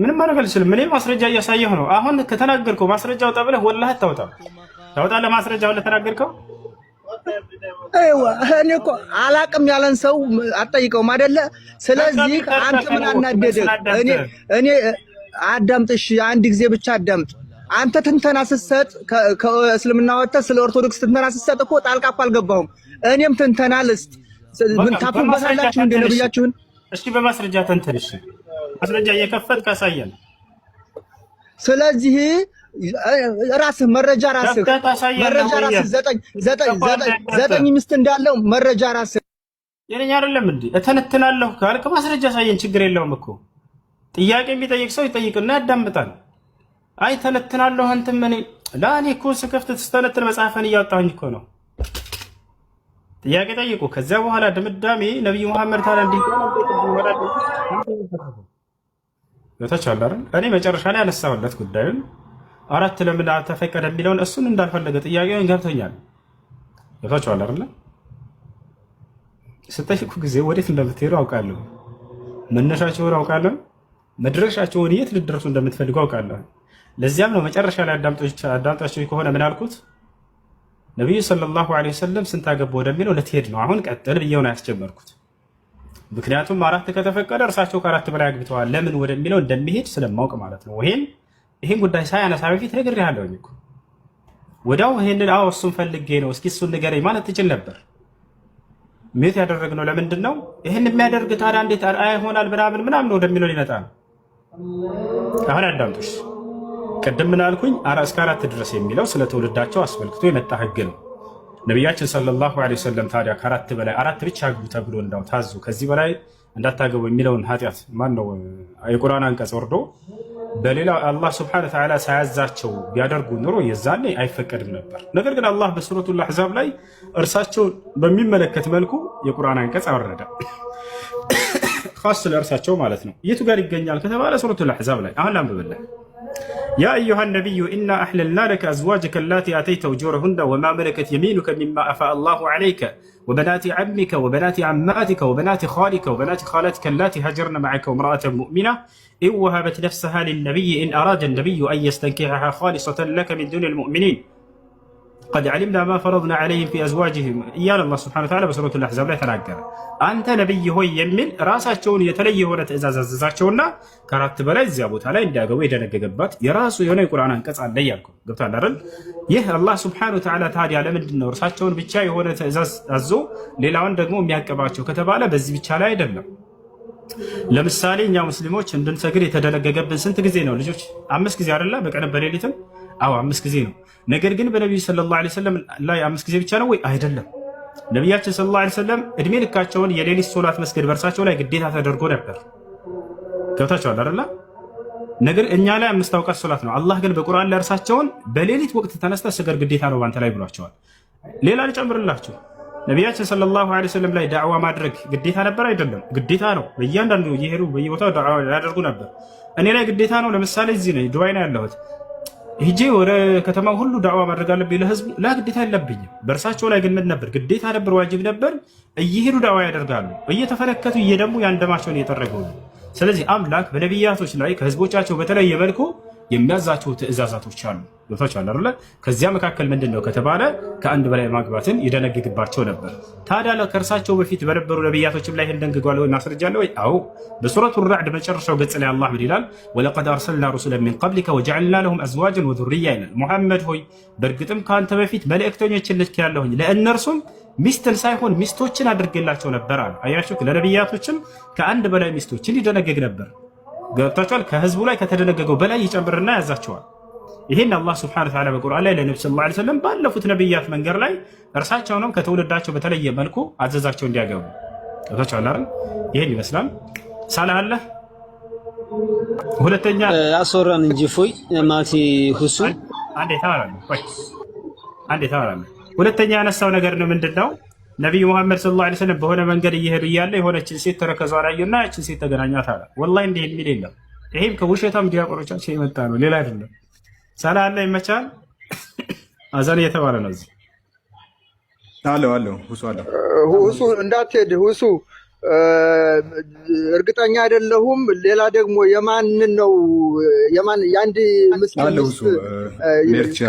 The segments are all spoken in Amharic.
ምንም ማድረግ አልችልም። እኔ ማስረጃ እያሳየሁ ነው። አሁን ከተናገርከው ማስረጃ አውጣ ብለህ ወላሂ አታወጣም። ታወጣለህ ማስረጃውን ለተናገርከው? አይዋ እኔ እኮ አላቅም ያለን ሰው አጠይቀውም አይደለ? ስለዚህ አንተ ምን አናደደህ? እኔ አዳምጥሽ፣ አንድ ጊዜ ብቻ አዳምጥ። አንተ ትንተና ስትሰጥ ከእስልምና ወጥተህ ስለ ኦርቶዶክስ ትንተና ስትሰጥ እኮ ጣልቃ እኮ አልገባሁም። እኔም ትንተና ልስጥ። ምን ታፉበታላችሁ እንደ ነብያችሁን? እስኪ በማስረጃ ተንተንሽ፣ ማስረጃ እየከፈትክ አሳየን። ስለዚህ ራስህ መረጃ ራስህ ዘጠኝ ሚስት እንዳለው መረጃ ራስህ የኔ አይደለም እንዴ? እተነትናለሁ ካልክ ማስረጃ አሳየን፣ ችግር የለውም እኮ። ጥያቄ የሚጠይቅ ሰው ይጠይቅና ያዳምጣል። አይ ተነትናለሁ አንተም እኔ ላኔ እኮ ስከፍት ተስተነትን መጽሐፍን እያወጣሁኝ እኮ ነው። ጥያቄ ጠይቁ። ከዚያ በኋላ ድምዳሜ ነብዩ መሐመድ ታላ እንዲቆም እኔ መጨረሻ ላይ ያነሳሁለት ጉዳዩን አራት ለምን ተፈቀደ የሚለውን እሱን እንዳልፈለገ ጥያቄውን ገብቶኛል። ገብታችኋል አይደል? ስትጠይቁ ጊዜ ወዴት እንደምትሄዱ አውቃለሁ። መነሻቸውን አውቃለሁ። መድረሻቸውን የት ልትደርሱ እንደምትፈልጉ አውቃለሁ። ለዚያም ነው መጨረሻ ላይ አዳምጣችሁ ከሆነ ምን አልኩት? ነብዩ ሰለላሁ ዐለይሂ ወሰለም ስንት አገቡ ወደሚለው ልትሄድ ነው። አሁን ቀጥል ብዬው ነው ያስጀመርኩት። ምክንያቱም አራት ከተፈቀደ እርሳቸው ከአራት በላይ አግብተዋል ለምን ወደሚለው እንደሚሄድ ስለማውቅ ማለት ነው። ይሄን ጉዳይ ሳያነሳ በፊት ነግሬሃለሁኝ እኮ ወዲያው ይሄንን እሱን ፈልጌ ነው እስኪ እሱን ንገረኝ ማለት ትችል ነበር። ሜት ያደረግነው ለምንድን ነው? ይሄን የሚያደርግ ታዲያ እንዴት ይሆናል ምናምን ወደሚለው ሊመጣ ነው። አሁን አዳምጡሽ። ቅድም ምን አልኩኝ? እስከ አራት ድረስ የሚለው ስለ ትውልዳቸው አስመልክቶ የመጣ ህግ ነው። ነቢያችን ሰለላሁ ዐለይሂ ወሰለም ታዲያ ከአራት በላይ አራት ብቻ አግቡ ተብሎ እንዳው ታዙ ከዚህ በላይ እንዳታገቡ የሚለውን ኃጢአት ማነው የቁርአን አንቀጽ ወርዶ በሌላ አላህ ሱብሓነሁ ወተዓላ ሳያዛቸው ቢያደርጉ ኑሮ የዛኔ አይፈቀድም ነበር። ነገር ግን አላህ በሱረቱል አሕዛብ ላይ እርሳቸውን በሚመለከት መልኩ የቁርአን አንቀጽ አወረደ። ኻስ ለእርሳቸው ማለት ነው። የቱ ጋር ይገኛል ከተባለ ሱረቱል አሕዛብ ላይ አሁን ላንብብልህ። ያ አዩሃ ነቢዩ ኢና አሕለልና ለከ አዝዋጀከ አላቲ አተይተ ኡጁረሁነ ወማ መለከት የሚኑከ ሚማ አፋ አላሁ ዐለይከ ወበናቲ ዐሚከ ወበናቲ ዐማቲከ ወበናቲ ኻሊከ ወበናቲ ኻላቲከ አላቲ ሀጀርነ መዐከ ወምረአተን ሙእሚና ኢን ወሀበት ነፍሰሃ ሊነቢይ ኢን አራደ ነቢዩ አን የስተንኪሐሃ ኻሊሰተን ለከ ሚን ዱኒል ሙእሚኒን ቀድ ዐሊምና ማ ፈረድና ዐለይሂም ፊ አዝዋጅሂም እያለ አላህ ሱብሓነሁ ወተዓላ በሱረቱል አሕዛብ ላይ ተናገረ። አንተ ነቢይ ሆይ የሚል ራሳቸውን የተለየ የሆነ ትእዛዝ አዘዛቸውና ከአራት በላይ እዚያ ቦታ ላይ እንዲያገቡ የደነገገባት የራሱ የሆነ የቁርአን አንቀጽ አለ እያልኩ ገብቶሃል አይደል? ይህ አላህ ሱብሓነሁ ወተዓላ ታዲያ ለምንድን ነው እርሳቸውን ብቻ የሆነ ትእዛዝ አዞ ሌላውን ደግሞ የሚያቀባቸው ከተባለ በዚህ ብቻ ላይ አይደለም። ለምሳሌ እኛ ሙስሊሞች እንድንሰግድ የተደነገገብን ስንት ጊዜ ነው ልጆች? 5 ጊዜ አይደለ? በቀንም በሌሊትም 5 ጊዜ ነው። ነገር ግን በነቢዩ ሰለላሁ ዐለይሂ ወሰለም ላይ 5 ጊዜ ብቻ ነው ወይ? አይደለም። ነቢያችን ሰለላሁ ዐለይሂ ወሰለም እድሜ ልካቸውን የሌሊት ሶላት መስገድ በእርሳቸው ላይ ግዴታ ተደርጎ ነበር። ገብታችኋል አይደለ? ነገር እኛ ላይ 5 አውቃት ሶላት ነው። አላህ ግን በቁርአን ላይ እርሳቸውን በሌሊት ወቅት ተነስተ ስገድ ግዴታ ነው ባንተ ላይ ብሏቸዋል። ሌላ ልጨምርላችሁ። ነቢያችን ሰለላሁ ዐለይሂ ወሰለም ላይ ዳዕዋ ማድረግ ግዴታ ነበር አይደለም? ግዴታ ነው። በእያንዳንዱ እየሄዱ በየቦታው ዳዕዋ ያደርጉ ነበር። እኔ ላይ ግዴታ ነው። ለምሳሌ እዚህ ነኝ ዱባይ ነው ያለሁት። ሂጄ ወደ ከተማው ሁሉ ዳዕዋ ማድረግ አለብኝ ለህዝቡ? ላ ግዴታ የለብኝም። በእርሳቸው ላይ ግን ምን ነበር? ግዴታ ነበር፣ ዋጅብ ነበር። እየሄዱ ዳዕዋ ያደርጋሉ፣ እየተፈለከቱ እየደሙ ያንደማቸውን እየጠረጉ ነው። ስለዚህ አምላክ በነቢያቶች ላይ ከህዝቦቻቸው በተለየ መልኩ የሚያዛቸው ትእዛዛቶች አሉ። ገብታችኋል አይደል? ከዚያ መካከል ምንድን ነው ከተባለ ከአንድ በላይ ማግባትን ይደነግግባቸው ነበር። ታዲያ ከእርሳቸው በፊት በነበሩ ነቢያቶችም ላይ ደንግጓል ወይ? ማስረጃ አለ ወይ? አዎ። በሱረቱ ራዕድ መጨረሻው ገጽ ላይ አላህ ምን ይላል? ወለቀድ አርሰልና ሩሱለን ሚን ቀብሊከ ወጀዐልና ለሁም አዝዋጀን ወዙርያ ይላል። ሙሐመድ ሆይ በእርግጥም ከአንተ በፊት መልእክተኞችን ልኬያለሁኝ ለእነርሱም ሚስትን ሳይሆን ሚስቶችን አድርጌላቸው ነበር አለ። አያችሁ፣ ለነቢያቶችም ከአንድ በላይ ሚስቶችን ይደነግግ ነበር። ገብታችኋል? ከህዝቡ ላይ ከተደነገገው በላይ ይጨምርና ያዛቸዋል። ይሄን አላህ ሱብሓነሁ ወተዓላ በቁርአን ላይ ለነብዩ ሰለላሁ ዐለይሂ ወሰለም ባለፉት ነብያት መንገድ ላይ እርሳቸውንም ከትውልዳቸው በተለየ መልኩ አዘዛቸው እንዲያገቡ። ገብታችኋል አይደል? ይሄን ይመስላል። ሳላህ አለ ሁለተኛ አሶራን እንጂ ፎይ ማቲ ሁሱ አንዴ ታወራለህ። ሁለተኛ ያነሳው ነገር ነው ምንድነው? ነቢዩ መሐመድ ሰለላሁ ዐለይሂ ወሰለም በሆነ መንገድ እየሄዱ እያለ የሆነችን ሴት ተረከዟ ላዩና ያችን ሴት ተገናኟት አለ። ወላሂ እንዲህ የሚል የለም። ይሄም ከውሸታም ዲያቆኖቻቸው የመጣ ነው፣ ሌላ አይደለም። ሰላ አለ ይመቻል። አዛን እየተባለ ነው እዚህ አለው ሁሱ እንዳትሄድ ሁሱ እርግጠኛ አይደለሁም። ሌላ ደግሞ የማንን ነው የአንድ ምስኪን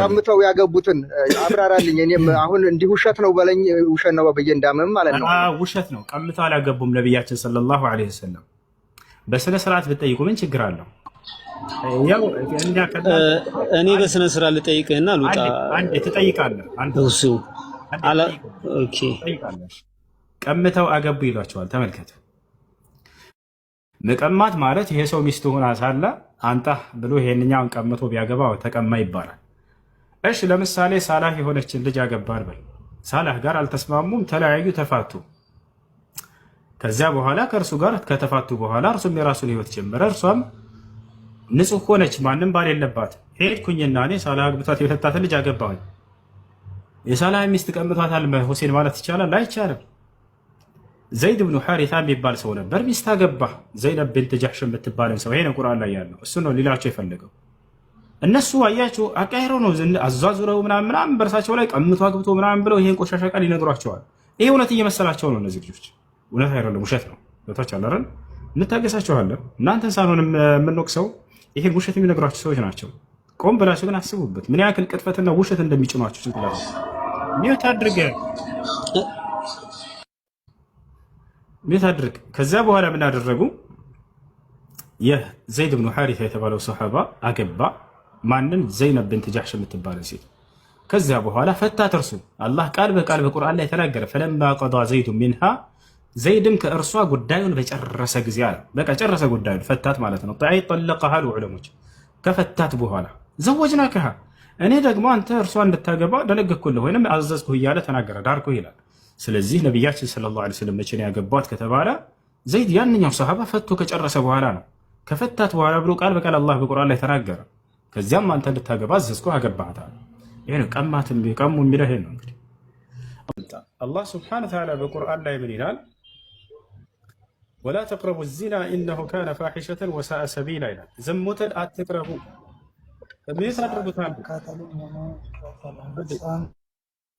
ቀምተው ያገቡትን አብራራልኝ። እኔም አሁን እንዲህ ውሸት ነው በለኝ፣ ውሸት ነው ብዬ እንዳመም ማለት ነው። ውሸት ነው፣ ቀምተው አላገቡም ነቢያችን ሰለላሁ ዐለይሂ ወሰለም። በስነ ስርዓት ብትጠይቁ ምን ችግር አለው? እኔ በስነ ስርዓት ልጠይቅህና ልውጣ። አንዴ ትጠይቃለህ አንተ እሱ ኦኬ። ቀምተው አገቡ ይሏቸዋል። ተመልከት፣ መቀማት ማለት ይሄ ሰው ሚስት ሆና ሳለ አንጣ ብሎ ይሄንኛውን ቀምቶ ቢያገባ ተቀማ ይባላል። እሺ ለምሳሌ ሳላህ የሆነችን ልጅ አገባን በል። ሳላህ ጋር አልተስማሙም፣ ተለያዩ፣ ተፋቱ። ከዚያ በኋላ ከእርሱ ጋር ከተፋቱ በኋላ እርሱም የራሱን ህይወት ጀመረ። እርሷም ንጹህ ሆነች፣ ማንም ባል የለባት። ሄድኩኝና እኔ ሳላህ አግብቷት የፈታትን ልጅ አገባሁኝ። የሳላህ ሚስት ቀምቷታል ሁሴን ማለት ይቻላል? አይቻልም። ዘይድ ብኑ ሐሪታ የሚባል ሰው ነበር፣ ሚስት አገባ። ዘይነብ ብንት ጃሕሽ የምትባልን ሰው። ይሄ ነው ቁርአን ላይ ያለው፣ እሱ ነው ሊላቸው የፈለገው። እነሱ አያችሁ አቃይረው ነው አዟዙረው ምናምን በእርሳቸው ላይ ቀምቶ አግብቶ ምናምን ብለው ይሄን ቆሻሻ ቃል ይነግሯቸዋል። ይሄ እውነት እየመሰላቸው ነው። እነዚህ ልጆች እውነት አይደለም፣ ውሸት ነው። ገብታችሁ አላረን? እንታገሳችኋለን። እናንተን ሳንሆን የምንወቅሰው ይሄን ውሸት የሚነግሯቸው ሰዎች ናቸው። ቆም ብላችሁ ግን አስቡበት፣ ምን ያክል ቅጥፈትና ውሸት እንደሚጭኗቸው ጭንቅላት ሚዩት አድርግ። ከዚያ በኋላ ምን አደረጉ? ይህ ዘይድ ብኑ ሐሪታ የተባለው ሰሓባ አገባ። ማንን? ዘይነብ ብንት ጃሕሽ የምትባለን ሴት። ከዚያ በኋላ ፈታት። እርሱ አላህ ቃል በቃል በቁርአን ላይ ተናገረ። ፈለማ ቀዳ ዘይዱ ሚንሃ፣ ዘይድም ከእርሷ ጉዳዩን በጨረሰ ጊዜ አለ። በቃ ጨረሰ ጉዳዩን፣ ፈታት ማለት ነው። ጣይ ጠለቀሃ አሉ ዑለሞች። ከፈታት በኋላ ዘወጅናከሃ፣ እኔ ደግሞ አንተ እርሷ እንድታገባ ደነገግኩልህ ወይም አዘዝኩህ እያለ ተናገረ፣ ዳርኩህ ይላል። ስለዚህ ነቢያችን ሰለላሁ ዐለይሂ ወሰለም መቼ ነው ያገቧት ከተባለ ዘይድ ያንኛው ሰሃባ ፈቶ ከጨረሰ በኋላ ነው። ከፈታት በኋላ ብሎ ቃል በቃል አላህ በቁርአን ላይ ተናገረ። ከዚያም አንተ እንድታገባ አዘዝኩህ፣ አገባሃታል። ይሄ ነው ቀማትም ቢቀሙ የሚለው ይሄ ነው። እንግዲህ አላህ ሱብሓነሁ ወተዓላ በቁርአን ላይ ምን ይላል? ወላ ተቅረቡ ዚና ኢነሁ ካነ ፋሒሸተን ወሳአ ሰቢላ ይላል። ዝሙትን አትቅረቡ። ምን ታደርጉታል?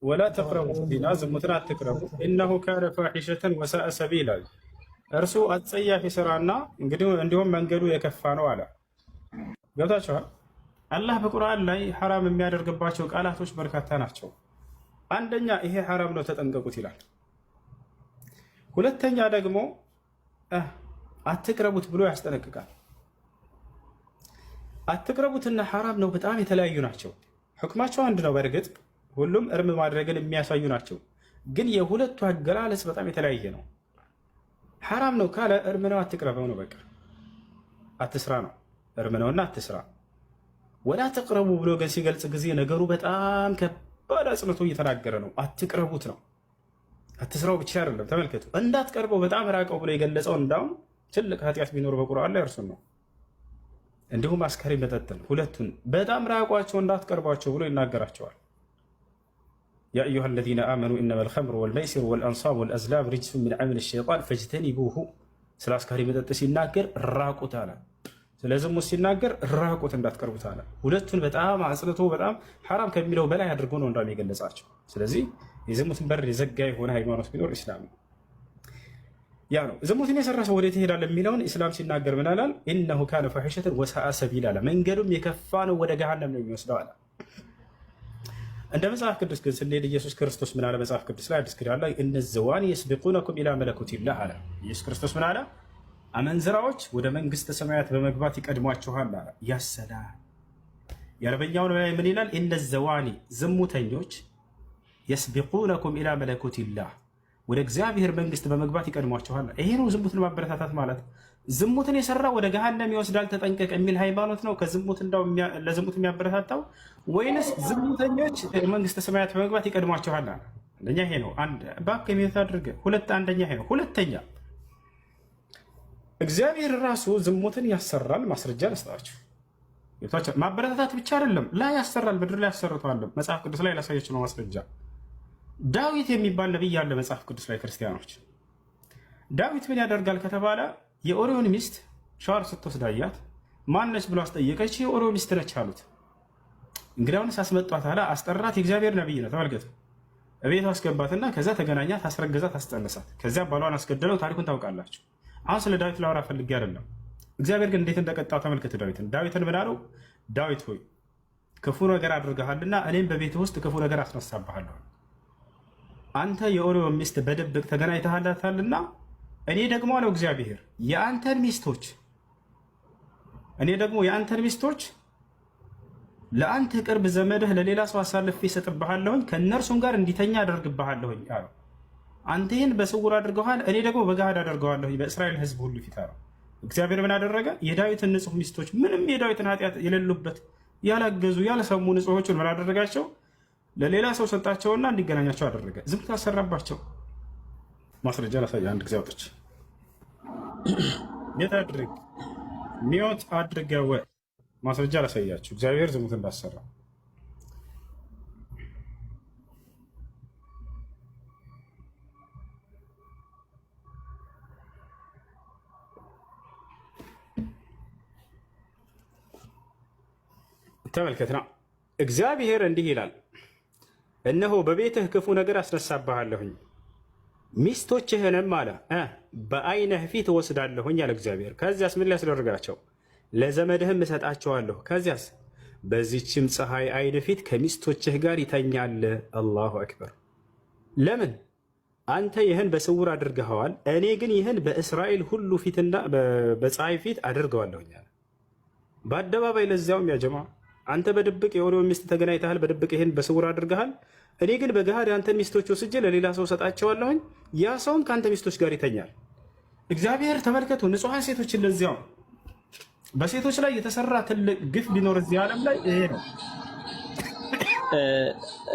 ወላ ተቅረቡ ዚና፣ ዝሙትን አትቅረቡ። ኢነሁ ካነ ፋሒሸተን ወሳአ ሰቢላ፣ እርሱ አጸያፊ ስራና እንዲሁም መንገዱ የከፋ ነው አለ። ገብታችኋል? አላህ በቁርአን ላይ ሐራም የሚያደርግባቸው ቃላቶች በርካታ ናቸው። አንደኛ ይሄ ሐራም ነው ተጠንቀቁት ይላል። ሁለተኛ ደግሞ አትቅረቡት ብሎ ያስጠነቅቃል። አትቅረቡትና ሐራም ነው በጣም የተለያዩ ናቸው። ሕክማቸው አንድ ነው። በእርግጥ ሁሉም እርም ማድረግን የሚያሳዩ ናቸው። ግን የሁለቱ አገላለጽ በጣም የተለያየ ነው። ሐራም ነው ካለ እርም ነው፣ አትቅረበው ነው። በቃ አትስራ ነው፣ እርም ነውና አትስራ። ወላ ተቅረቡ ብሎ ግን ሲገልጽ ጊዜ ነገሩ በጣም ከባድ አጽንቶ እየተናገረ ነው። አትቅረቡት ነው፣ አትስራው ብቻ አይደለም። ተመልከቱ፣ እንዳትቀርበው በጣም ራቀው ብሎ የገለጸው እንዳውም ትልቅ ኃጢአት ቢኖር በቁርአን ላይ እርሱን ነው። እንዲሁም አስካሪ መጠጥን፣ ሁለቱን በጣም ራቋቸው እንዳትቀርቧቸው ብሎ ይናገራቸዋል። ያ አዩሃ አለዚነ አመኑ ኢነመል ኸምሩ ወልመይሲሩ ወልአንሳቡ ወልአዝላም ሪጅሱን ሚን ዐመሊ ሸይጣን ፈጅተኒቡሁ። ስለ አስካሪ መጠጥ ሲናገር ራቁት አለ። ስለ ዝሙት ሲናገር ራቁት እንዳትቀርቡት አለ። ሁለቱን በጣም አጽንቶ በጣም ሐራም ከሚለው በላይ አድርጎ ነው እንዳውም የገለጻቸው። ስለዚህ የዝሙትን በር የዘጋ የሆነ ሃይማኖት ቢኖር ኢስላም ነው። ያ ነው ዝሙትን የሰራ ሰው ወዴት ይሄዳል የሚለውን ኢስላም ሲናገር ምን አላል? ኢነሁ ካነ ፋሒሸተን ወሰአ ሰቢላ አለ። መንገዱም የከፋ ነው፣ ወደ ገሃነም ነው የሚወስደው አለ። እንደ መጽሐፍ ቅዱስ ግን ስንሄድ ኢየሱስ ክርስቶስ ምን አለ? መጽሐፍ ቅዱስ ላይ አዲስ ኪዳን ላይ እነ ዘዋኒ የስቢቁነኩም ኢላ መለኩቲላህ አለ። ኢየሱስ ክርስቶስ ምን አለ? አመንዝራዎች ወደ መንግስተ ሰማያት በመግባት ይቀድሟችኋል አለ። ያሰላ የአረበኛውን ላይ ምን ይላል? እነ ዘዋኒ ዝሙተኞች የስቢቁነኩም ኢላ መለኩቲላህ ወደ እግዚአብሔር መንግስት በመግባት ይቀድሟችኋል። ይሄ ነው ዝሙትን ማበረታታት ማለት። ዝሙትን የሰራ ወደ ገሃነም ይወስዳል ተጠንቀቅ የሚል ሃይማኖት ነው ከዝሙት እንዳው ለዝሙት የሚያበረታታው? ወይንስ ዝሙተኞች መንግስተ ሰማያት በመግባት ይቀድሟችኋል? አንደኛ ይሄ ነው። አንድ ባክ የሚወት አድርገ አንደኛ ይሄ ነው። ሁለተኛ እግዚአብሔር ራሱ ዝሙትን ያሰራል። ማስረጃ ልስጣችሁ። ማበረታታት ብቻ አይደለም፣ ላይ ያሰራል። ምድር ላይ ያሰርተዋል። መጽሐፍ ቅዱስ ላይ ላሳያችሁ ነው ማስረጃ። ዳዊት የሚባል ነቢይ ያለ መጽሐፍ ቅዱስ ላይ ክርስቲያኖች፣ ዳዊት ምን ያደርጋል ከተባለ የኦሪዮን ሚስት ሻወር ስትወስድ አያት። ማነች ብሎ አስጠየቀች። የኦሪዮ ሚስት ነች አሉት። እንግዲያውንስ አስመጧት አለ። አስጠራት። የእግዚአብሔር ነቢይ ነው። ተመልከቱ። እቤቱ አስገባትና ከዛ ተገናኛት፣ አስረገዛት፣ አስጠነሳት። ከዚያ ባሏን አስገደለው። ታሪኩን ታውቃላችሁ። አሁን ስለ ዳዊት ላወራ ፈልጌ አይደለም። እግዚአብሔር ግን እንዴት እንደቀጣው ተመልከቱ። ዳዊትን ምን አለው? ዳዊት ሆይ ክፉ ነገር አድርገሃልና እኔም በቤት ውስጥ ክፉ ነገር አስነሳብሃለሁ። አንተ የኦሪዮ ሚስት በድብቅ ተገናኝተሃላታልና እኔ ደግሞ አለው እግዚአብሔር የአንተን ሚስቶች ለአንተ ቅርብ ዘመድህ ለሌላ ሰው አሳልፌ እሰጥብሃለሁኝ፣ ከእነርሱም ጋር እንዲተኛ አደርግብሃለሁኝ አለው። አንተ ይህን በስውር አድርገዋል፣ እኔ ደግሞ በገሃድ አደርገዋለሁኝ በእስራኤል ሕዝብ ሁሉ ፊት አለው። እግዚአብሔር ምን አደረገ? የዳዊትን ንጹሕ ሚስቶች ምንም የዳዊትን ኃጢአት የሌሉበት ያላገዙ ያልሰሙ ንጹሖቹን ምን አደረጋቸው? ለሌላ ሰው ሰጣቸውና እንዲገናኛቸው አደረገ። ዝም ታሰራባቸው። ማስረጃ ላሳየ። አንድ ጊዜ አውጥቼ የት አድርግ ሚዮት አድርገው ማስረጃ ላሳያችሁ። እግዚአብሔር ዝሙት እንዳሰራ ተመልከትና እግዚአብሔር እንዲህ ይላል፣ እነሆ በቤትህ ክፉ ነገር አስነሳብሃለሁኝ፣ ሚስቶችህንም አለ በዓይንህ ፊት እወስዳለሁኝ አለ እግዚአብሔር። ከዚያስ ምን ሊያስደርጋቸው? ለዘመድህም እሰጣቸዋለሁ። ከዚያስ በዚችም ፀሐይ ዓይን ፊት ከሚስቶችህ ጋር ይተኛል። አላሁ አክበር። ለምን? አንተ ይህን በስውር አድርገኸዋል፣ እኔ ግን ይህን በእስራኤል ሁሉ ፊትና በፀሐይ ፊት አድርገዋለሁኝ አለ። በአደባባይ ለዚያውም ያጀማ አንተ በድብቅ የኦሪዮ ሚስት ተገናኝተሃል፣ በድብቅ ይህን በስውር አድርገሃል። እኔ ግን በገሃድ የአንተን ሚስቶች ወስጄ ለሌላ ሰው ሰጣቸዋለሁኝ፣ ያ ሰውም ከአንተ ሚስቶች ጋር ይተኛል። እግዚአብሔር ተመልከቱ፣ ንጹሐን ሴቶችን ለዚያው በሴቶች ላይ የተሰራ ትልቅ ግፍ ቢኖር እዚህ ዓለም ላይ ይሄ ነው።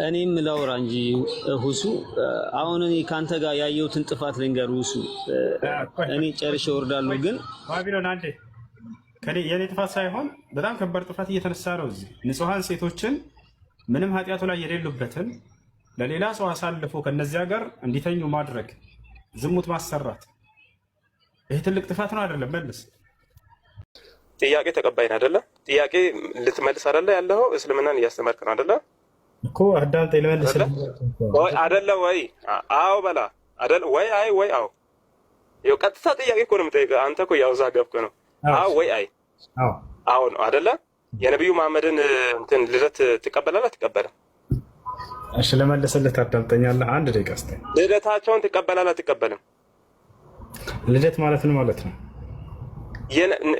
እኔም ላውራ እንጂ ሁሱ፣ አሁን እኔ ከአንተ ጋር ያየሁትን ጥፋት ልንገር ሁሱ። እኔ ጨርሼ እወርዳለሁ። ግን ባቢሎን አንዴ የኔ ጥፋት ሳይሆን በጣም ከባድ ጥፋት እየተነሳ ነው። እዚህ ንጹሐን ሴቶችን ምንም ኃጢአቱ ላይ የሌሉበትን ለሌላ ሰው አሳልፎ ከነዚያ ጋር እንዲተኙ ማድረግ፣ ዝሙት ማሰራት፣ ይህ ትልቅ ጥፋት ነው አይደለም? መልስ። ጥያቄ ተቀባይን አይደለ? ጥያቄ ልትመልስ አይደለ? ያለው እስልምናን እያስተማርክ ነው አይደለ? እኮ አዳምጠኝ ልመልስ ወይ አይደለ? ወይ አዎ በላ አይደለ? ወይ አይ ወይ አዎ። ይኸው ቀጥታ ጥያቄ እኮ ነው የምጠይቀው። አንተ እኮ ያው ዛገብክ ነው። አዎ ወይ አይ? አዎ ነው አይደለ? የነብዩ መሐመድን እንትን ልደት ትቀበላለህ አትቀበልም? እሺ ለመለስልህ ታዳምጠኛለህ? አንድ ደቂቃ ስጠኝ። ልደታቸውን ትቀበላለህ አትቀበልም? ልደት ማለት ነው ማለት ነው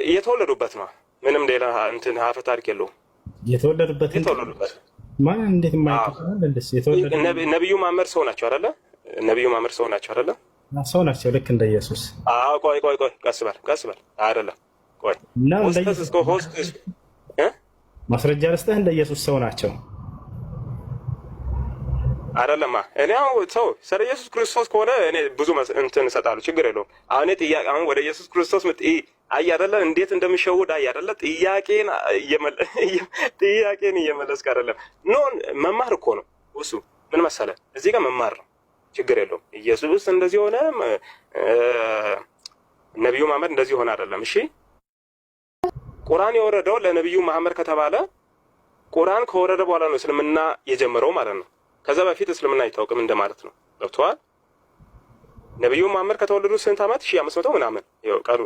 የተወለዱበት ነው። ምንም ሌላ እንትን ሀፈ ታሪክ የለውም። የተወለዱበት ማን እንዴት የማይቀበል እንደስ የተወለዱ ነብዩ መሐመድ ሰው ናቸው አይደለ? ነብዩ መሐመድ ሰው ናቸው አይደለ? ሰው ናቸው ልክ እንደ ኢየሱስ። አዎ ቆይ ቀስ በል አይደለም። ቆይ ሆስተስ እስከ ሆስተስ ማስረጃ ልስጥህ። እንደ ኢየሱስ ሰው ናቸው አይደለማ? እኔ አሁን ሰው ስለ ኢየሱስ ክርስቶስ ከሆነ እኔ ብዙ እንትን እሰጣለሁ፣ ችግር የለውም። አሁን ጥያቄ አሁን ወደ ኢየሱስ ክርስቶስ አይ አይደለ እንዴት እንደሚሸውድ አይ አይደለ? ጥያቄን እየመለስክ አይደለም። ኖ መማር እኮ ነው እሱ። ምን መሰለህ እዚህ ጋር መማር ነው፣ ችግር የለውም። ኢየሱስ እንደዚህ ሆነ፣ ነብዩ መሐመድ እንደዚህ ሆነ አይደለም። እሺ ቁርአን የወረደው ለነብዩ መሐመድ ከተባለ ቁርአን ከወረደ በኋላ ነው እስልምና የጀመረው ማለት ነው። ከዛ በፊት እስልምና አይታወቅም እንደማለት ነው። ገብቶሃል? ነብዩ መሐመድ ከተወለዱ ስንት ዓመት? 1500 ምናምን ያው ቀሩ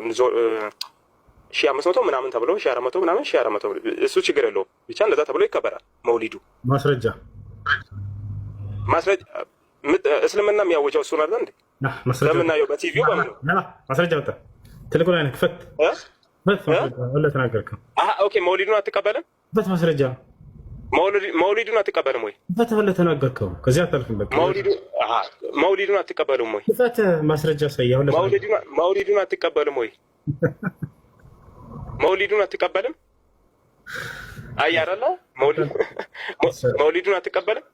1500 ምናምን ተብሎ 1400 ምናምን 1400 እሱ ችግር የለውም። ብቻ እንደዛ ተብሎ ይከበራል መውሊዱ። ማስረጃ እስልምና የሚያወጀው እሱ ነው አይደል እንዴ? ለምናየው በቲቪው በምን ማስረጃ ወጣ ትልቁ ላይ ነው። ክፈት ወለ ተናገርከው። ኦኬ መውሊዱን አትቀበልም? በት ማስረጃ መውሊዱን አትቀበልም ወይ? በት ወለ ተናገርከው። ከዚያ አታልፍም። በቃ መውሊዱን አትቀበልም ወይ? በት ማስረጃ ሳይያው መውሊዱን አትቀበልም ወይ? መውሊዱን አትቀበልም? አይ አይደለ? መውሊዱን አትቀበልም?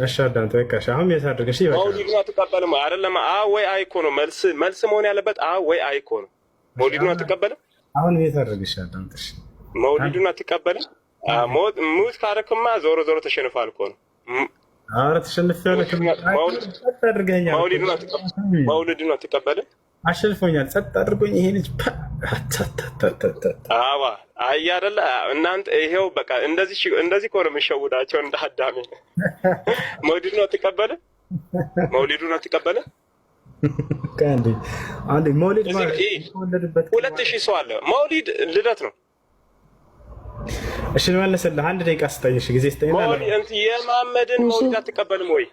እሺ አዳምጥ። በቃ አሁን የታደርገ እሺ በቃ መውሊዱን አትቀበልም አይደለም? ወይ አይ እኮ ነው መልስ መሆን ያለበት። ወይ አይ እኮ ነው። መውሊዱን አትቀበልም? አሁን የታደርገ እሺ አዳምጥ። እሺ መውሊዱን አትቀበልም? ሙት ካረክማ ዞሮ ተሸንፋል እኮ ነው። ኧረ ተሸንፌያለሁ። መውሊዱን አትቀበልም? አሸንፎኛል። ጸጥ አድርጎኝ ይሄ ልጅ አይ አይደለ እናንተ ይሄው በቃ እንደዚህ እኮ ነው የሚሸውዳቸው እንደ አዳሜ። መውሊድ ነው አትቀበለ መውሊዱን አትቀበለ አንዴ መውሊድ ማለት 2000 ሰው አለ። መውሊድ ልደት ነው። እሺ ልመልስልህ። አንድ ደቂቃ ስጠኝ። እሺ ጊዜ ስጠኝ። መውሊድ የመሐመድን መውሊድ አትቀበልም ወይ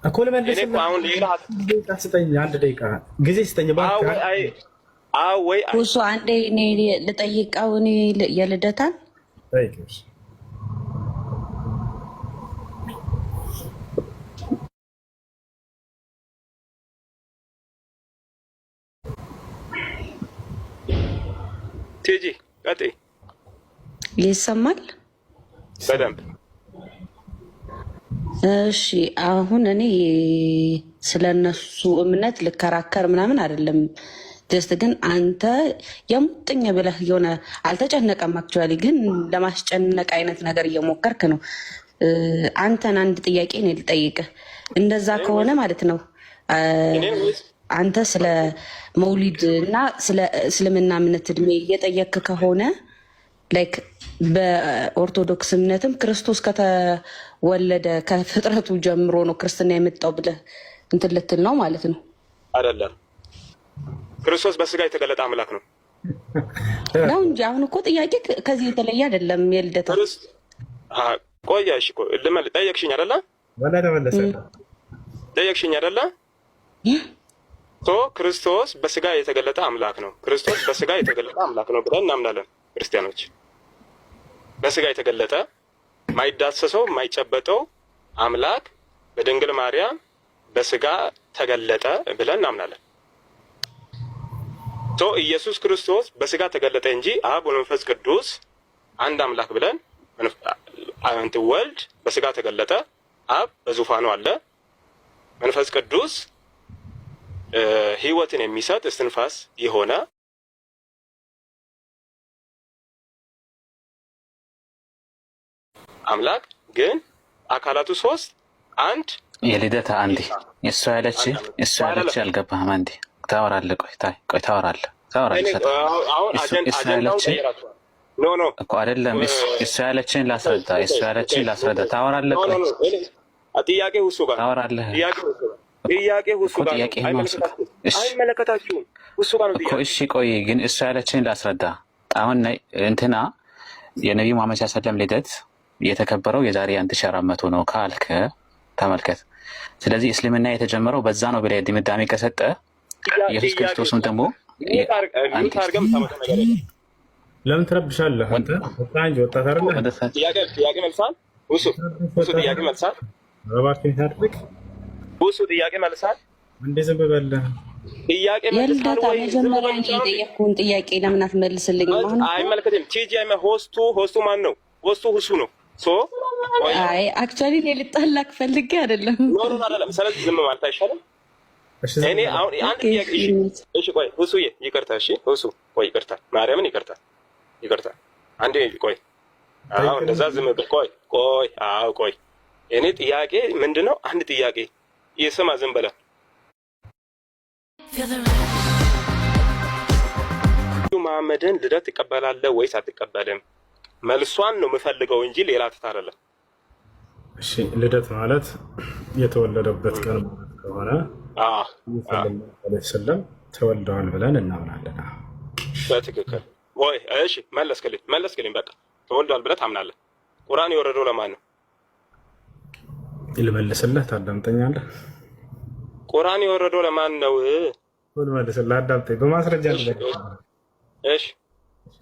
እኮ ልመልስልህ። አሁን ሌላ ደቂቃ ስጠኝ። አንድ ደቂቃ ጊዜ ስጠኝ። ወይ ሁሱ አንዴ እኔ ልጠይቀው። እኔ የልደታን ጠይቅሽ ቲጂ ቀጥይ። ይሰማል በደንብ። እሺ አሁን እኔ ስለነሱ እምነት ልከራከር ምናምን አይደለም። ጀስት ግን አንተ የሙጥኝ ብለህ የሆነ አልተጨነቀም። አክቹዋሊ ግን ለማስጨነቅ አይነት ነገር እየሞከርክ ነው። አንተን አንድ ጥያቄ እኔ ልጠይቅህ። እንደዛ ከሆነ ማለት ነው አንተ ስለ መውሊድ እና ስለ እስልምና እምነት እድሜ እየጠየክ ከሆነ ላይክ በኦርቶዶክስ እምነትም ክርስቶስ ከተወለደ ከፍጥረቱ ጀምሮ ነው ክርስትና የመጣው ብለህ እንትን ልትል ነው ማለት ነው? አይደለም። ክርስቶስ በስጋ የተገለጠ አምላክ ነው ነው እንጂ አሁን እኮ ጥያቄ ከዚህ የተለየ አይደለም። የልደታ ቆያሽ እኮ ጠየቅሽኝ አይደለ? ወላ ተመለሰ ጠየቅሽኝ አይደለ? ክርስቶስ በስጋ የተገለጠ አምላክ ነው። ክርስቶስ በስጋ የተገለጠ አምላክ ነው ብለን እናምናለን ክርስቲያኖች። በስጋ የተገለጠ ማይዳሰሰው ማይጨበጠው አምላክ በድንግል ማርያም በስጋ ተገለጠ ብለን እናምናለን። ኢየሱስ ክርስቶስ በስጋ ተገለጠ እንጂ አብ ወመንፈስ ቅዱስ አንድ አምላክ ብለን ወልድ በስጋ ተገለጠ፣ አብ በዙፋኑ አለ፣ መንፈስ ቅዱስ ህይወትን የሚሰጥ እስትንፋስ የሆነ አምላክ ግን አካላቱ ሶስት አንድ። የልደታ አንዴ እሷ ያለች አልገባህም። አንዴ ታወራለህ። ቆይ ታወራለህ እኮ አይደለም። እሷ ያለችን ላስረዳ። ታወራለህ። ጥያቄ ሁሱ ጋር ታወራለህ። ጥያቄ ሁሱ ጋር አይመለከታችሁም። ሁሱ ጋር ነው ጥያቄ። እሺ ቆይ ግን እሷ ያለችን ላስረዳ። አሁን እንትና የነቢዩ መሐመድ ሰለም ልደት የተከበረው የዛሬ 1400 ነው ካልከ ተመልከት። ስለዚህ እስልምና የተጀመረው በዛ ነው ብለህ ድምዳሜ ከሰጠ ኢየሱስ ክርስቶስም ደግሞ ለምን ትረብሻለህ አንተ? ወጣት አይደለ? ጥያቄ መልሳል። ሁሱ ጥያቄ መልሳል። ሁሱ ጥያቄ መልሳል። እንዴ ዝም በለህ። ጥያቄ መልሳል ወይ? መጀመሪያ እንጂ የጠየቅኩህን ጥያቄ ለምን አትመልስልኝም? አይመለከትም። ቲጂ ሆስቱ ማን ነው? ሆስቱ ሁሱ ነው። አይ አክቹዋሊ ልጣላክ ፈልጌ አይደለም። ኖ አይደለም። ስለዚህ ዝም ማለት አይሻልም? እኔ አሁን አንድ ጥያቄ እሺ ቆይ ሁሱዬ ይቅርታ። እሺ ሁሱ ቆይ ይቅርታ፣ ማርያምን ይቅርታ አንዴ ቆይ። አዎ እንደዛ ዝም ብል ቆይ አዎ ቆይ። እኔ ጥያቄ ምንድነው? አንድ ጥያቄ ይስማ ዝም በለ። መሐመድን ልደት ትቀበላለህ ወይስ አትቀበልም? መልሷን ነው የምፈልገው እንጂ ሌላ ትታረለ። እሺ ልደት ማለት የተወለደበት ቀን ማለት ከሆነ ሰለም ተወልደዋል ብለን እናምናለን። በትክክል ወይ? እሺ መለስክልኝ። በቃ ተወልደዋል ብለህ ታምናለህ። ቁርአን የወረደው ለማን ነው? ልመልስልህ፣ ታዳምጠኛለህ? ቁርአን የወረደው ለማን ነው? ልመልስልህ፣ አዳምጠኝ። በማስረጃ ነው። እሺ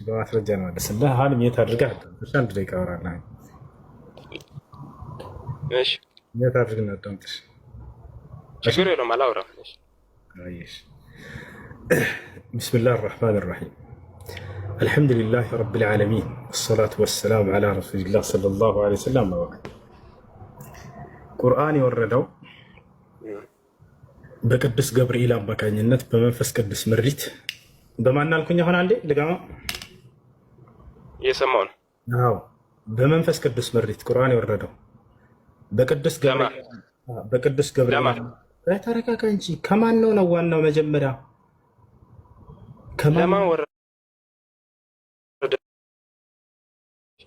በማስረጃ ነው መልስልህ። አሁን የት አድርገህ አዳምጥሽ። አንድ ደቂቃ አወራለሁ። እሺ የት አድርገህ አዳምጥሽ። ችግር የለውም አላወራም። ቢስሚላህ አርረሕማን አርረሒም አልሐምዱሊላህ ረቢል ዓለሚን ወሰላቱ ወሰላሙ ዓላ ረሱሊላህ ሰለላሁ ዐለይሂ ወሰለም። ቁርአን የወረደው በቅዱስ ገብርኤል አማካኝነት በመንፈስ ቅዱስ ምሪት በማን አልኩኝ? አሁን አንዴ ልጋማ እየሰማሁ ነው። አዎ በመንፈስ ቅዱስ ምሪት ቁርአን የወረደው በቅዱስ ገብርኤል። ተረጋጋ እንጂ ከማን ነው ዋናው? መጀመሪያ ከማን ወረደ?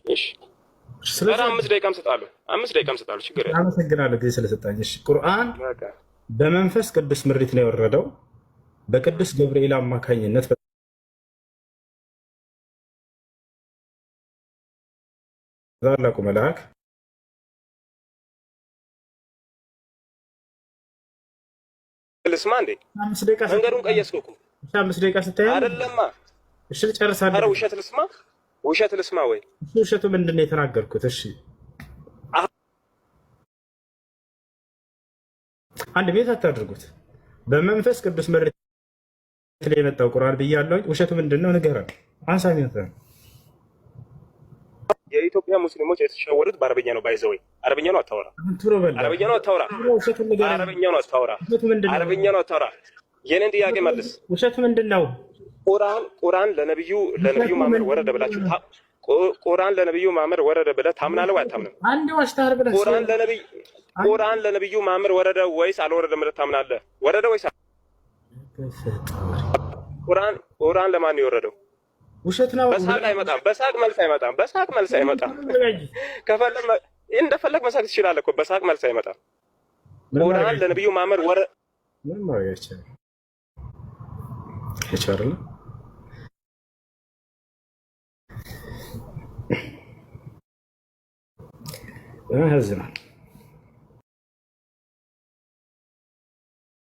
እሺ ስለዚህ 5 ደቂቃም ሰጣለሁ 5 ደቂቃም ሰጣለሁ ችግር የለም። አመሰግናለሁ ጊዜ ስለሰጣኝ። እሺ ቁርአን በመንፈስ ቅዱስ ምሪት ነው የወረደው በቅዱስ ገብርኤል አማካኝነት ታላቁ መልአክ ልስማ እንዴ መንገዱን ቀየስኩ እኮ 5 ደቂቃ ስታይ አይደለማ። እሺ ጨርሳለሁ። ኧረ ውሸት ልስማ ወይ? ውሸቱ ምንድን ነው የተናገርኩት? እሺ አንድ ቤት አታድርጉት። በመንፈስ ቅዱስ ምሪት ላይ የመጣው ቁርአን ብያለሁ። ውሸቱ ምንድን ነው ንገረን። አንሳሚ ነው። የኢትዮጵያ ሙስሊሞች የተሸወዱት በአረበኛ ነው። ባይዘው አረበኛ ነው አታወራ፣ አረበኛ ነው አታወራ፣ አረበኛ ነው አታወራ፣ አረበኛ ነው አታወራ። የኔን ጥያቄ መልስ። ውሸቱ ምንድን ነው? ቁርአን ለነብዩ መሐመድ ወረደ ብላችሁ ቁርአን ለነብዩ መሐመድ ወረደ ብለህ ታምናለህ ወይ አታምንም? አንድ ዋሽታር ብለህ ቁርአን ለነብዩ መሐመድ ወረደ ወይስ አልወረደም ብለህ ታምናለህ? ወረደ ወይስ ቁርአን ለማን ነው የወረደው? ውሸት ነው። በሳቅ አይመጣም። በሳቅ መልስ አይመጣም። ከፈለግ እንደፈለግ መሳቅ ትችላለህ እኮ በሳቅ መልስ አይመጣም። ቁርአን ለነብዩ መሐመድ ምን ማለት ይቻላል? ያሳዝናል።